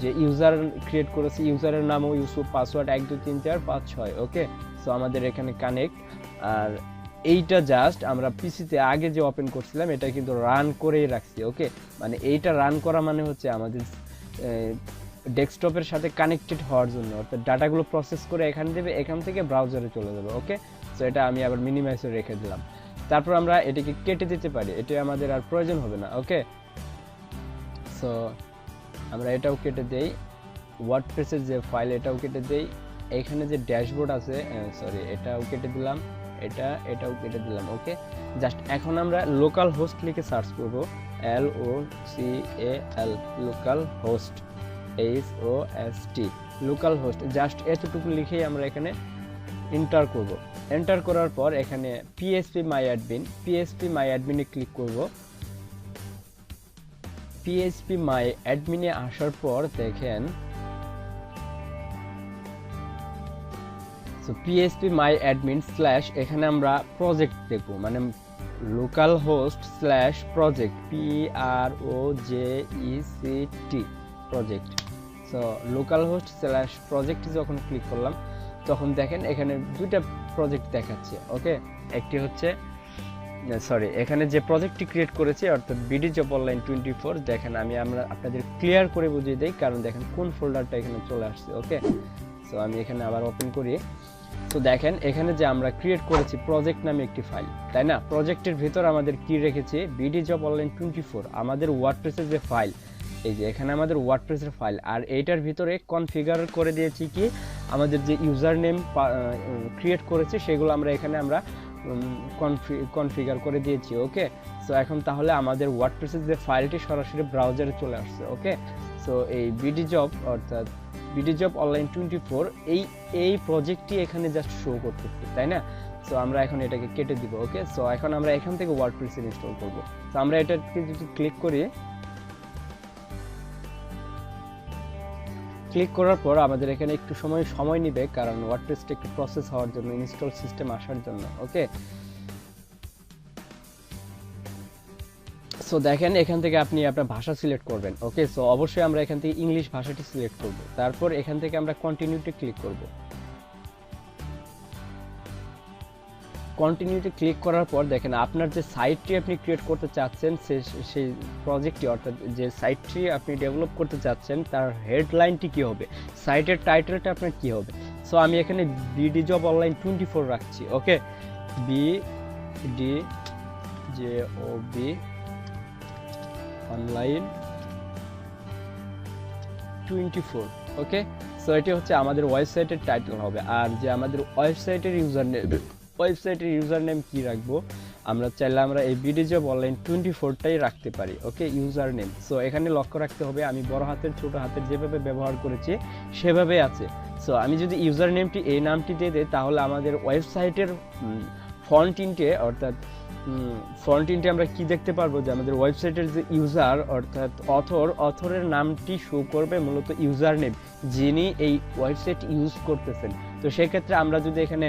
যে ইউজার ক্রিয়েট করেছি ইউজারের নামও ইউসুফ, পাসওয়ার্ড 1 2 3 4 5 6। ওকে, সো আমাদের এখানে কানেক্ট। আর এইটা জাস্ট আমরা পিসিতে আগে যে ওপেন করছিলাম এটা কিন্তু রান করেই রাখছি। ওকে, মানে এইটা রান করা মানে হচ্ছে আমাদের ডেস্কটপের সাথে কানেক্টেড হওয়ার জন্য, অর্থাৎ ডাটাগুলো প্রসেস করে এখানে দেবে, এখান থেকে ব্রাউজারে চলে যাবে। ওকে, সো এটা আমি আবার মিনিমাইজে রেখে দিলাম। তারপর আমরা এটাকে কেটে দিতে পারি, এটা আমাদের আর প্রয়োজন হবে না। ওকে, সো আমরা এটাও কেটে দেই, ওয়ার্ডপ্রেসের যে ফাইল এটাও কেটে দেই, এখানে যে ড্যাশবোর্ড আছে সরি এটাও কেটে দিলাম, এটাও কেটে দিলাম। ওকে, জাস্ট এখন আমরা লোকাল হোস্ট লিখে সার্চ করব, LOCAL local host, HOST local host, just এতটুকু লিখেই আমরা এখানে এন্টার করব। এন্টার করার পর এখানে PHP my admin A click করব। PHP my admin এ আসার পর দেখেন PHP my admin / এখানে আমরা প্রজেক্ট দেখব, মানে local host /project PROJECT project. So local host /project যখন ক্লিক করলাম তখন দেখেন এখানে দুইটা প্রজেক্ট দেখাচ্ছে। ওকে, একটি হচ্ছে সরি এখানে যে প্রজেক্টটি ক্রিয়েট করেছি অর্থাৎ বিডি জব অনলাইন 24, দেখেন আমরা আপনাদের ক্লিয়ার করে বুঝিয়ে দেই কারণ দেখেন কোন ফোল্ডারটা এখানে চলে আসছে। ওকে, সো আমি এখানে আবার ওপেন করি। তো দেখেন এখানে যে আমরা ক্রিয়েট করেছি প্রজেক্ট নামে একটি ফাইল, তাই না? প্রজেক্টের ভিতর আমাদের কি রেখেছি, বিডি জব অনলাইন 24 আমাদের ওয়ার্ডপ্রেসের যে ফাইল, এই যে এখানে আমাদের ওয়ার্ডপ্রেসের ফাইল, আর এইটার ভিতরে কনফিগার করে দিয়েছি কি আমাদের যে ইউজার নেম ক্রিয়েট করেছে সেগুলো আমরা এখানে আমরা কনফিগার করে দিয়েছি। ওকে, সো এখন তাহলে আমাদের ওয়ার্ডপ্রেসের যে ফাইলটি সরাসরি ব্রাউজারে চলে আসছে। ওকে, সো এই বিডি জব অর্থাৎ বিডি জব অনলাইন 24 এই প্রজেক্টটি এখানে জাস্ট শো করতেছে, তাই না? সো আমরা এখন এটাকে কেটে দিব। ওকে, সো এখন আমরা এখান থেকে ওয়ার্ডপ্রেস ইনস্টল করব। তো আমরা এটাকে যদি ক্লিক করি, ক্লিক করার পর আমাদের এখানে একটু সময় নেবে কারণ ওয়ার্ডপ্রেসটা একটু প্রসেস হওয়ার জন্য, ইনস্টল সিস্টেম আসার জন্য। ওকে, সো দেখেন এখান থেকে আপনি আপনার ভাষা সিলেক্ট করবেন। ওকে, সো অবশ্যই আমরা এখান থেকে ইংলিশ ভাষাটি সিলেক্ট করব, তারপর এখান থেকে আমরা কন্টিনিউতে ক্লিক করব। কন্টিনিউতে ক্লিক করার পর দেখেন আপনার যে সাইটটি আপনি ক্রিয়েট করতে চাচ্ছেন সেই প্রজেক্টটি অর্থাৎ যে সাইটটি আপনি ডেভেলপ করতে চাচ্ছেন তার হেডলাইনটি কি হবে, সাইটের টাইটেলটা আপনার কি হবে। সো আমি এখানে বিডি জব অনলাইন 24 রাখছি। ওকে, BDJOB অনলাইন 24। ওকে, সো এটি হচ্ছে আমাদের ওয়েবসাইটের টাইটেল হবে। আর যে আমাদের ওয়েবসাইটের ইউজার নেম কি রাখবো, আমরা চাইলে আমরা এই বিডি জব অনলাইন 24টাই রাখতে পারি। ওকে, ইউজার নেম। সো এখানে লক্ষ্য রাখতে হবে আমি বড় হাতের ছোট হাতের যেভাবে ব্যবহার করেছি সেভাবে আছে। সো আমি যদি ইউজার নেমটি এই নামটি দিয়ে দিই তাহলে আমাদের ওয়েবসাইটের ফন্ট ইন্টে অর্থাৎ ফ্রন্ট এন্ডে আমরা কি দেখতে পারবো যে আমাদের ওয়েবসাইটের যে ইউজার অর্থাৎ অথরের নামটি শো করবে মূলত ইউজার নেম, যিনি এই ওয়েবসাইট ইউজ করতেছেন। তো সেক্ষেত্রে আমরা যদি এখানে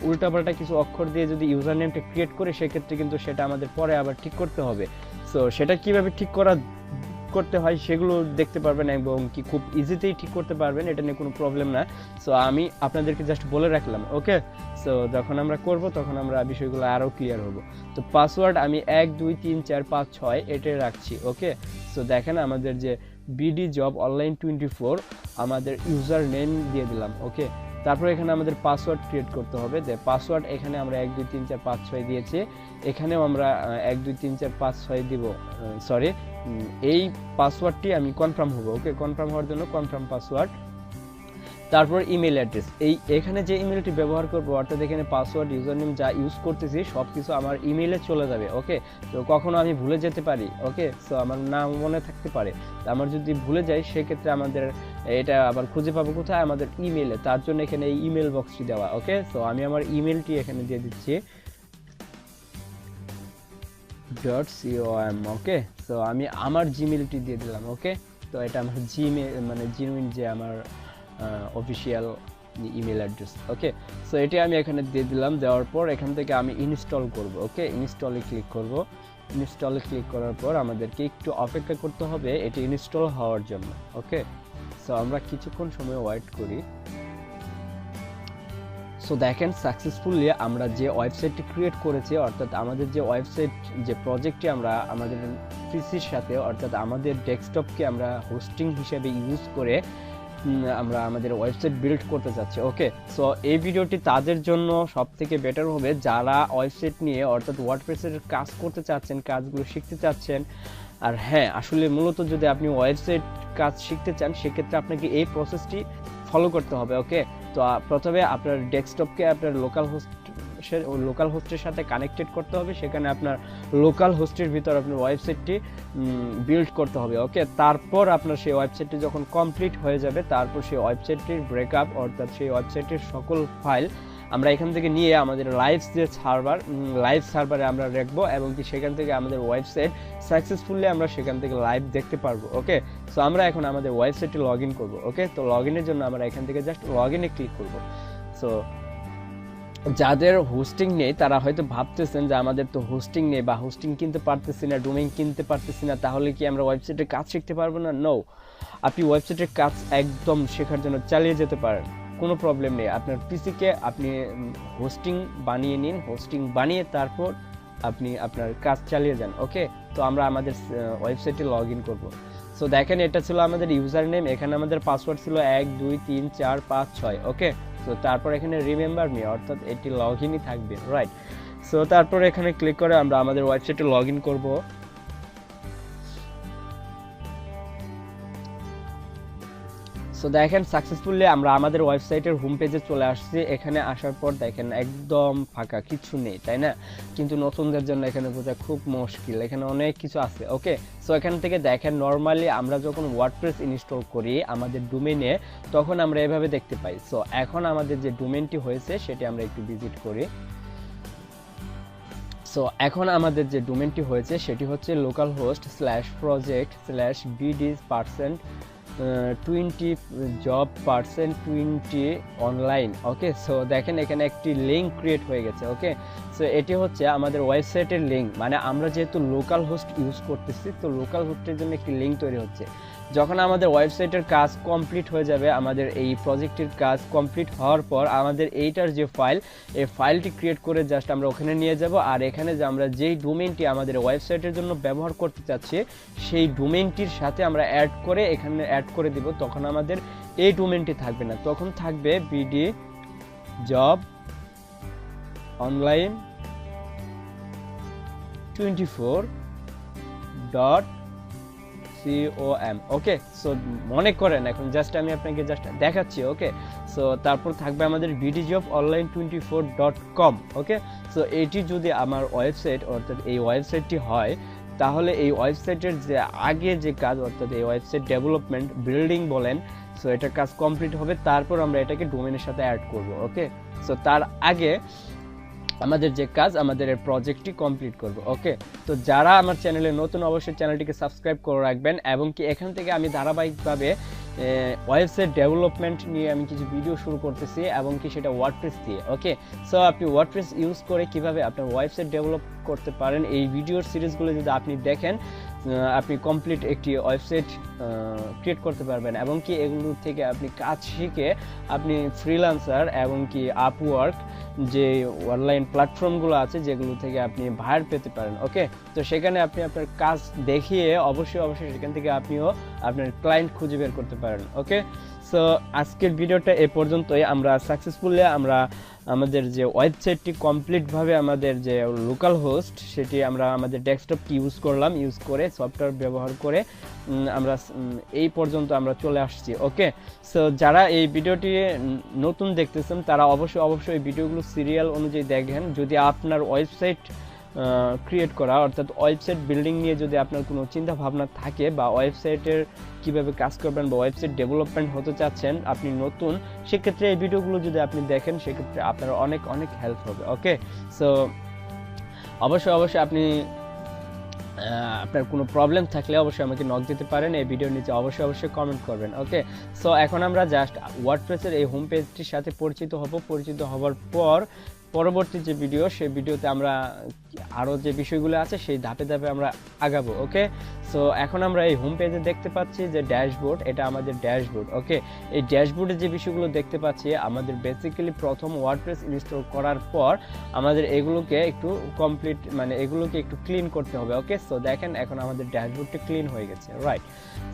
উল্টাপাল্টা কিছু অক্ষর দিয়ে যদি ইউজার নেমটা ক্রিয়েট করি সেক্ষেত্রে কিন্তু সেটা আমাদের পরে আবার ঠিক করতে হবে। সো সেটা কিভাবে ঠিক করতে হয় সেগুলো দেখতে পারবেন এবং কি খুব ইজিতেই ঠিক করতে পারবেন, এটা নিয়ে কোনো প্রবলেম না। সো আমি আপনাদেরকে জাস্ট বলে রাখলাম। ওকে, সো যখন আমরা করব তখন আমরা বিষয়গুলো আরও ক্লিয়ার হব। তো পাসওয়ার্ড আমি 1 2 3 4 5 6 এটাই রাখছি। ওকে, সো দেখেন আমাদের যে বিডি জব অনলাইন 24 আমাদের ইউজার নেম দিয়ে দিলাম। ওকে, তারপর এখানে আমাদের পাসওয়ার্ড ক্রিয়েট করতে হবে। যে পাসওয়ার্ড এখানে আমরা 1 2 3 4 5 6 দিয়েছি, এখানেও আমরা 1 2 3 4 5 6 দিব। সরি, এই পাসওয়ার্ডটি আমি কনফার্ম হব। ওকে, কনফার্ম হওয়ার জন্য কনফার্ম পাসওয়ার্ড। তারপর ইমেল অ্যাড্রেস, এখানে যে ইমেলটি ব্যবহার করবো, অর্থাৎ এখানে পাসওয়ার্ড ইউজার নেম যা ইউজ করতেছি সব কিছু আমার ইমেইলে চলে যাবে। ওকে, তো কখনো আমি ভুলে যেতে পারি। ওকে, সো আমার নাম মনে থাকতে পারে, আমার যদি ভুলে যাই সেক্ষেত্রে আমাদের এটা আবার খুঁজে পাবো কোথায়, আমাদের ইমেইলে। তার জন্য এখানে এই ইমেল বক্সটি দেওয়া। ওকে, সো আমি আমার ইমেলটি এখানে দিয়ে দিচ্ছি .com। ওকে, সো আমি আমার জিমেলটি দিয়ে দিলাম। ওকে, তো এটা আমার জিমেল মানে জেনুইন যে আমার অফিসিয়াল ইমেল অ্যাড্রেস। ওকে, সো এটি আমি এখানে দিয়ে দিলাম। দেওয়ার পর এখান থেকে আমি ইনস্টল করব। ওকে, ইনস্টলে ক্লিক করব। ইনস্টলে ক্লিক করার পর আমাদেরকে একটু অপেক্ষা করতে হবে এটি ইনস্টল হওয়ার জন্য। ওকে, সো আমরা কিছুক্ষণ সময় ওয়েট করি। সো দেখেন সাকসেসফুলি আমরা যে ওয়েবসাইটটি ক্রিয়েট করেছি, অর্থাৎ আমাদের যে ওয়েবসাইট যে প্রজেক্টটি আমরা আমাদের পিসির সাথে অর্থাৎ আমাদের ডেস্কটপকে আমরা হোস্টিং হিসেবে ইউজ করে আমরা আমাদের ওয়েবসাইট বিল্ড করতে যাচ্ছি। ওকে, সো এই ভিডিওটি তাদের জন্য সবথেকে বেটার হবে যারা ওয়েবসাইট নিয়ে অর্থাৎ ওয়ার্ডপ্রেসের কাজ করতে চাচ্ছেন, কাজগুলো শিখতে চাচ্ছেন। আর হ্যাঁ, আসলে মূলত যদি আপনি ওয়েবসাইট কাজ শিখতে চান সেক্ষেত্রে আপনাকে এই প্রসেসটি ফলো করতে হবে। ওকে, তো প্রথমে আপনার ডেস্কটপকে আপনার লোকাল হোস্টের সাথে কানেক্টেড করতে হবে, সেখানে আপনার লোকাল হোস্টের ভিতর আপনার ওয়েবসাইটটি বিল্ড করতে হবে। ওকে, তারপর আপনার সেই ওয়েবসাইটটি যখন কমপ্লিট হয়ে যাবে তারপর সেই ওয়েবসাইটটির ব্রেকআপ অর্থাৎ সেই ওয়েবসাইটের সকল ফাইল আমরা এখান থেকে নিয়ে আমাদের লাইভ সার্ভারে আমরা রাখবো এবং কি সেখান থেকে আমাদের ওয়েবসাইট সাকসেসফুলি আমরা সেখান থেকে লাইভ দেখতে পারবো। ওকে, সো আমরা এখন আমাদের ওয়েবসাইটে লগ ইন করবো। ওকে, তো লগ ইনের জন্য আমরা এখান থেকে জাস্ট লগ ইনে ক্লিক করবো। সো যাদের হোস্টিং নেই তারা হয়তো ভাবতেছেন যে আমাদের তো হোস্টিং নেই বা হোস্টিং কিনতে পারতেছি না, ডোমেইন কিনতে পারতেছি না, তাহলে কি আমরা ওয়েবসাইটের কাজ শিখতে পারবো না? নো, আপনি ওয়েবসাইটের কাজ একদম শেখার জন্য চালিয়ে যেতে পারেন, কোনো প্রবলেম নেই। আপনার পিসিকে আপনি হোস্টিং বানিয়ে নিন, হোস্টিং বানিয়ে তারপর আপনি আপনার কাজ চালিয়ে যান। ওকে, তো আমরা আমাদের ওয়েবসাইটে লগ ইন করবো। সো দেখেন এটা ছিল আমাদের ইউজার নেম, এখানে আমাদের পাসওয়ার্ড ছিল 1 2 3 4 5 6। ওকে, তো তারপর এখানে রিমেম্বার মি অর্থাৎ এটি লগ ইনই থাকবে। রাইট, সো তারপর এখানে ক্লিক করে আমরা আমাদের ওয়েবসাইটে লগ ইন করবো। সো দেখেন সাকসেসফুলি আমরা আমাদের ওয়েবসাইটের হোম পেজে চলে আসছি। এখানে আসার পর দেখেন একদম ফাঁকা, কিছু নেই, তাই না? কিন্তু নতুনদের জন্য এখানে বোঝা খুব মুশকিল, এখানে অনেক কিছু আছে। ওকে, সো এখান থেকে দেখেন নর্মালি আমরা যখন ওয়ার্ডপ্রেস ইনস্টল করি আমাদের ডোমেইনে তখন আমরা এভাবে দেখতে পাই। সো এখন আমাদের যে ডোমেইনটি হয়েছে সেটি আমরা একটু ভিজিট করি। সো এখন আমাদের যে ডোমেইনটি হয়েছে সেটি হচ্ছে localhost/project/bd% 20 job%20 অনলাইন। ওকে, সো দেখেন এখানে একটি লিঙ্ক ক্রিয়েট হয়ে গেছে। ওকে, সো এটি হচ্ছে আমাদের ওয়েবসাইটের লিঙ্ক, মানে আমরা যেহেতু লোকাল হোস্ট ইউজ করতেছি তো লোকাল হোস্টের জন্য একটি লিঙ্ক তৈরি হচ্ছে। যখন আমাদের ওয়েবসাইটের কাজ কমপ্লিট হয়ে যাবে, আমাদের এই প্রজেক্টের কাজ কমপ্লিট হওয়ার পর আমাদের এইটার যে ফাইল, এই ফাইলটি ক্রিয়েট করে জাস্ট আমরা ওখানে নিয়ে যাব। আর এখানে যে আমরা যেই ডোমেইনটি আমাদের ওয়েবসাইটের জন্য ব্যবহার করতে চাচ্ছি সেই ডোমেইনটির সাথে আমরা এখানে অ্যাড করে দিব। তখন আমাদের এই ডোমেইনটি থাকবে না, তখন থাকবে বিডি জব অনলাইন 24.com। ওকে, সো মনে করেন এখন জাস্ট আমি আপনাকে জাস্ট দেখাচ্ছি। ওকে, সো তারপর থাকবে আমাদের bdjob_online24.com। ওকে, সো এটি যদি আমার ওয়েবসাইট অর্থাৎ এই ওয়েবসাইটটি হয় তাহলে এই ওয়েবসাইটের যে আগে যে কাজ অর্থাৎ এই ওয়েবসাইট ডেভেলপমেন্ট বিল্ডিং বলেন, সো এটার কাজ কমপ্লিট হবে, তারপর আমরা এটাকে ডোমেইনের সাথে অ্যাড করব। ওকে, সো তার আগে আমাদের যে কাজ আমাদের এই প্রজেক্টটি কমপ্লিট করব। ওকে, তো যারা আমার চ্যানেলে নতুন অবশ্যই চ্যানেলটিকে সাবস্ক্রাইব করে রাখবেন এবং কি এখান থেকে আমি ধারাবাহিকভাবে ওয়েবসাইট ডেভেলপমেন্ট নিয়ে আমি কিছু ভিডিও শুরু করতেছি এবং কি সেটা ওয়ার্ডপ্রেস দিয়ে। ওকে, সো আপনি ওয়ার্ডপ্রেস ইউজ করে কিভাবে আপনার ওয়েবসাইট ডেভেলপ করতে পারেন এই ভিডিওর সিরিজগুলো যদি আপনি দেখেন আপনি কমপ্লিট একটি ওয়েবসাইট ক্রিয়েট করতে পারবেন, এবং কি এগুলো থেকে আপনি কাজ শিখে আপনি ফ্রিল্যান্সার এবং কি আপওয়ার্ক যে অনলাইন প্ল্যাটফর্মগুলো আছে যেগুলো থেকে আপনি ভাইর পেতে পারেন। ওকে, তো সেখানে আপনি আপনার কাজ দেখিয়ে অবশ্যই সেখান থেকে আপনিও আপনার ক্লায়েন্ট খুঁজে বের করতে পারেন। ওকে, সো আজকের ভিডিওটা এ পর্যন্তই। আমরা সাকসেসফুলি আমরা আমাদের যে ওয়েবসাইটটি কমপ্লিটভাবে আমাদের যে লোকাল হোস্ট সেটি আমরা আমাদের ডেস্কটপটি ইউজ করলাম, ইউজ করে সফটওয়্যার ব্যবহার করে আমরা এই পর্যন্ত আমরা চলে আসছি। ওকে, সো যারা এই ভিডিওটি নতুন দেখতেছেন তারা অবশ্যই এই ভিডিওগুলো সিরিয়াল অনুযায়ী দেখেন। যদি আপনার ওয়েবসাইট ক্রিয়েট করা অর্থাৎ ওয়েবসাইট বিল্ডিং নিয়ে যদি আপনার কোনো চিন্তা ভাবনা থাকে বা ওয়েবসাইটের কিভাবে কাজ করবেন বা ওয়েবসাইট ডেভেলপমেন্ট হতে চাচ্ছেন আপনি নতুন, সেক্ষেত্রে এই ভিডিওগুলো যদি আপনি দেখেন সেক্ষেত্রে আপনার অনেক হেল্প হবে। ওকে, সো অবশ্যই আপনি আপনার কোনো প্রবলেম থাকলে অবশ্যই আমাকে নক দিতে পারেন, এই ভিডিওর নিচে অবশ্যই কমেন্ট করবেন। ওকে, সো এখন আমরা জাস্ট ওয়ার্ডপ্রেসের এই হোম পেজটির সাথে পরিচিত হবার পর পরবর্তী যে ভিডিও সেই ভিডিওতে আমরা আরও যে বিষয়গুলো আছে সেই ধাপে আমরা আগাবো। ওকে, সো এখন আমরা এই হোম পেজে দেখতে পাচ্ছি যে ড্যাশবোর্ড, এটা আমাদের ড্যাশবোর্ড। ওকে, এই ড্যাশবোর্ডে যে বিষয়গুলো দেখতে পাচ্ছি আমাদের বেসিক্যালি প্রথম ওয়ার্ডপ্রেস ইনস্টল করার পর আমাদের এগুলোকে একটু এগুলোকে একটু ক্লিন করতে হবে। ওকে, সো দেখেন এখন আমাদের ড্যাশবোর্ডটা ক্লিন হয়ে গেছে, রাইট।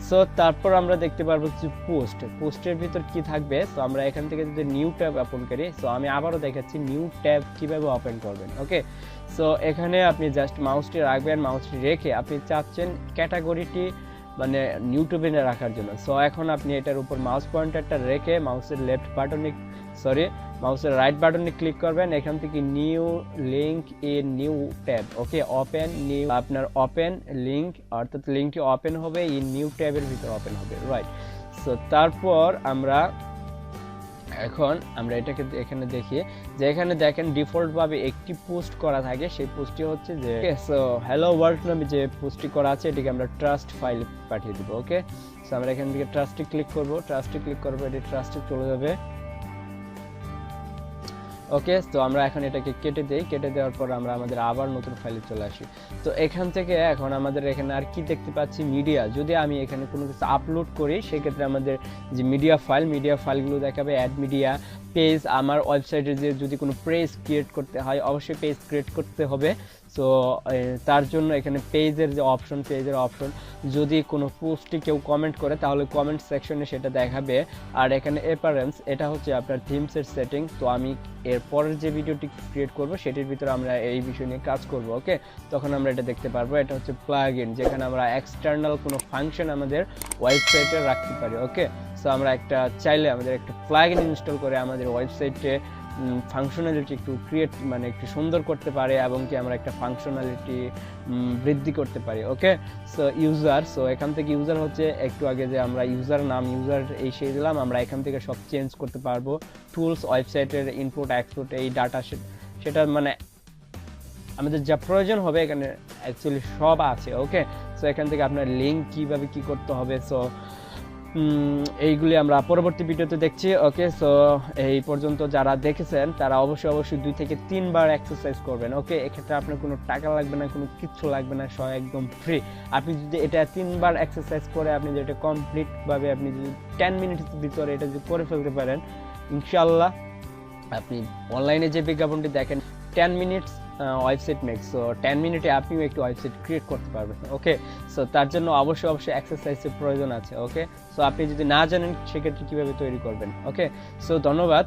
সো তারপর আমরা দেখতে পারবো যে পোস্টের ভিতর কি থাকবে। সো আমরা এখান থেকে যদি নিউ ট্যাব ওপেন করি, সো আমি আবারও দেখাচ্ছি নিউ ট্যাব কিভাবে ওপেন করবেন। ওকে, সো এখানে আপনি জাস্ট মাউসটি রাখবেন, মাউসটি রেখে আপনি চাচ্ছেন ক্যাটাগরিটি ইউটিউবে রাখার জন্য। সো এখন আপনি এটার উপর মাউস পয়েন্টারটা রেখে মাউসের রাইট বাটনে ক্লিক করবেন, এখান থেকে new link in new tab. Okay, open new, আপনার ওপেন লিঙ্ক অর্থাৎ লিঙ্কটি ওপেন হবে ইন নিউ ট্যাবের ভিতর ওপেন হবে, রাইট। সো তারপর আমরা এটাকে এখানে দেখি যে এখানে দেখেন ডিফল্ট ভাবে একটি পোস্ট করা থাকে, সেই পোস্টটি হচ্ছে যে হ্যালো ওয়ার্ল্ড নামে যে পোস্টটি করা আছে এটিকে আমরা ট্রাস্ট ফাইল পাঠিয়ে দিব। ওকে, সো আমরা এখান থেকে ট্রাস্টে ক্লিক করব, এটি ট্রাস্টে চলে যাবে। ওকে, তো আমরা এখন এটাকে কেটে দেওয়ার পর আমরা আমাদের আবার নতুন ফাইলে চলে আসি। তো এখান থেকে এখন আমাদের এখানে আর কি দেখতে পাচ্ছি, মিডিয়া। যদি আমি এখানে কোনো কিছু আপলোড করি সেক্ষেত্রে আমাদের যে মিডিয়া ফাইলগুলো দেখাবে, অ্যাড মিডিয়া, পেজ। আমার ওয়েবসাইটে যে যদি কোনো পেজ ক্রিয়েট করতে হয় অবশ্যই পেজ ক্রিয়েট করতে হবে। সো তার জন্য এখানে পেজের অপশন যদি কোনো পোস্টে কেউ কমেন্ট করে তাহলে কমেন্ট সেকশনে সেটা দেখাবে। আর এখানে অ্যাপারেন্স, এটা হচ্ছে আপনার থিমসের সেটিং। তো আমি এর পরের যে ভিডিওটি ক্রিয়েট করব সেটির ভিতরে আমরা এই বিষয় নিয়ে কাজ করব। ওকে, তখন আমরা এটা দেখতে পারবো। এটা হচ্ছে প্লাগইন, যেখানে আমরা এক্সটার্নাল কোনো ফাংশন আমাদের ওয়েবসাইটে রাখতে পারি। ওকে, সো আমরা চাইলে আমাদের একটা প্লাগইন ইনস্টল করে আমাদের ওয়েবসাইটে ফাংশনালিটি একটু একটু সুন্দর করতে পারে এবং কি আমরা একটা ফাংশনালিটি বৃদ্ধি করতে পারি। ওকে, সো এখান থেকে ইউজার হচ্ছে একটু আগে যে আমরা ইউজার নাম সেই দিলাম, আমরা এখান থেকে সব চেঞ্জ করতে পারবো। টুলস, ওয়েবসাইটের ইনপুট এক্সপোর্ট, এই ডাটা সেটা আমাদের যা প্রয়োজন হবে এখানে অ্যাকচুয়ালি সব আছে। ওকে, সো এখান থেকে আপনার লিঙ্ক কিভাবে কি করতে হবে, সো এইগুলি আমরা পরবর্তী ভিডিওতে দেখছি। ওকে, সো এই পর্যন্ত যারা দেখেছেন তারা অবশ্যই 2 থেকে 3 বার এক্সারসাইজ করবেন। ওকে, এক্ষেত্রে আপনার কোনো টাকা লাগবে না, কোনো কিচ্ছু লাগবে না, সব একদম ফ্রি। আপনি যদি এটা 3 বার এক্সারসাইজ করে আপনি যদি এটা কমপ্লিটভাবে আপনি যদি 10 মিনিটের ভিতরে এটা যদি করে ফেলতে পারেন, ইনশাআল্লাহ আপনি অনলাইনে যে বিজ্ঞাপনটি দেখেন 10 মিনিটস ওয়েবসাইট মেক, সো 10 মিনিটে আপনিও একটু ওয়েবসাইট ক্রিয়েট করতে পারবেন। ওকে, সো তার জন্য অবশ্যই এক্সারসাইজের প্রয়োজন আছে। ওকে, সো আপনি যদি না জানেন সেক্ষেত্রে কীভাবে তৈরি করবেন। ওকে, সো ধন্যবাদ।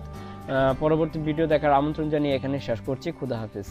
পরবর্তী ভিডিও দেখার আমন্ত্রণ জানিয়ে এখানে শেষ করছি। খুদা হাফেজ।